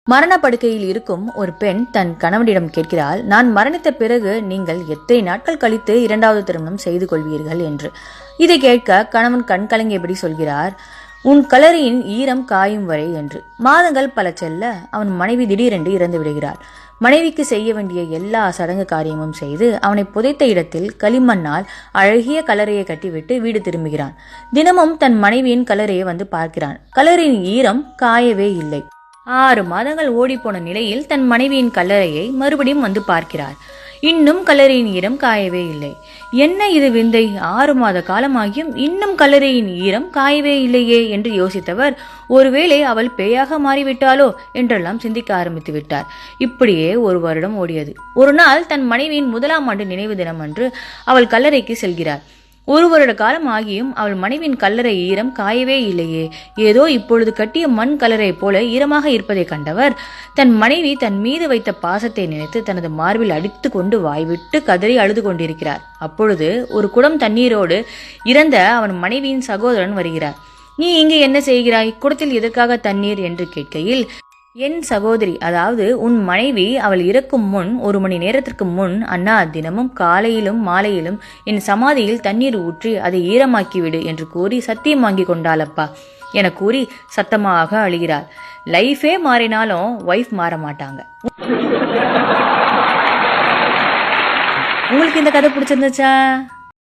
மரணப்படுக்கையில் இருக்கும் ஒரு பெண் தன் கணவனிடம் கேட்கிறாள், நான் மரணித்த பிறகு நீங்கள் எத்தனை நாட்கள் கழித்து இரண்டாவது திருமணம் செய்து கொள்வீர்கள் என்று. இதை கேட்க கணவன் கண் கலங்கியபடி சொல்கிறார், உன் கலரியின் ஈரம் காயும் வரை என்று. மாதங்கள் பல செல்ல அவன் மனைவி திடீரென்று இறந்து விடுகிறாள். மனைவிக்கு செய்ய வேண்டிய எல்லா சடங்கு காரியமும் செய்து அவனை புதைத்த இடத்தில் களிமண்ணால் அழகிய கலரையை கட்டிவிட்டு வீடு திரும்புகிறான். தினமும் தன் மனைவியின் கலரையை வந்து பார்க்கிறான். கலரின் ஈரம் காயவே இல்லை. 6 மாதங்கள் ஓடிப்போன நிலையில் தன் மனைவியின் கல்லறையை மறுபடியும் வந்து பார்க்கிறார். இன்னும் கல்லறையின் ஈரம் காயவே இல்லை. என்ன இது விந்தை, 6 மாத காலமாகியும் இன்னும் கல்லறையின் ஈரம் காயவே இல்லையே என்று யோசித்தவர், ஒருவேளை அவள் பேயாக மாறிவிட்டாளோ என்றெல்லாம் சிந்திக்க ஆரம்பித்து விட்டார். இப்படியே 1 வருடம் ஓடியது. ஒரு நாள் தன் மனைவியின் 1ஆம் ஆண்டு நினைவு தினம் அன்று அவள் கல்லறைக்கு செல்கிறார். 1 வருட காலம் ஆகியும் அவள் மனைவியின் கல்லறை ஈரம் காயவே இல்லையே, ஏதோ இப்பொழுது கட்டிய மண் கல்லறை போல ஈரமாக இருப்பதை கண்டவர் தன் மனைவி தன் மீது வைத்த பாசத்தை நினைத்து தனது மார்பில் அடித்து கொண்டு வாய்விட்டு கதறி அழுது கொண்டிருக்கிறார். அப்பொழுது ஒரு குடம் தண்ணீரோடு இறந்த அவன் மனைவியின் சகோதரன் வருகிறார். நீ இங்கு என்ன செய்கிறாய், குடத்தில் எதற்காக தண்ணீர் என்று கேட்கையில், என் சகோதரி, அதாவது உன் மனைவி, அவள் இறக்கும் முன் 1 மணி நேரத்திற்கு முன் அண்ணா தினமும் காலையிலும் மாலையிலும் என் சமாதியில் தண்ணீர் ஊற்றி அதை ஈரமாக்கிவிடு என்று கூறி சத்தியம் வாங்கி கொண்டாளப்பா என கூறி சத்தமாக அழுகிறாள். லைஃபே மாறினாலும் வைஃப் மாற மாட்டாங்க. உங்களுக்கு இந்த கதை பிடிச்சிருந்துச்சா?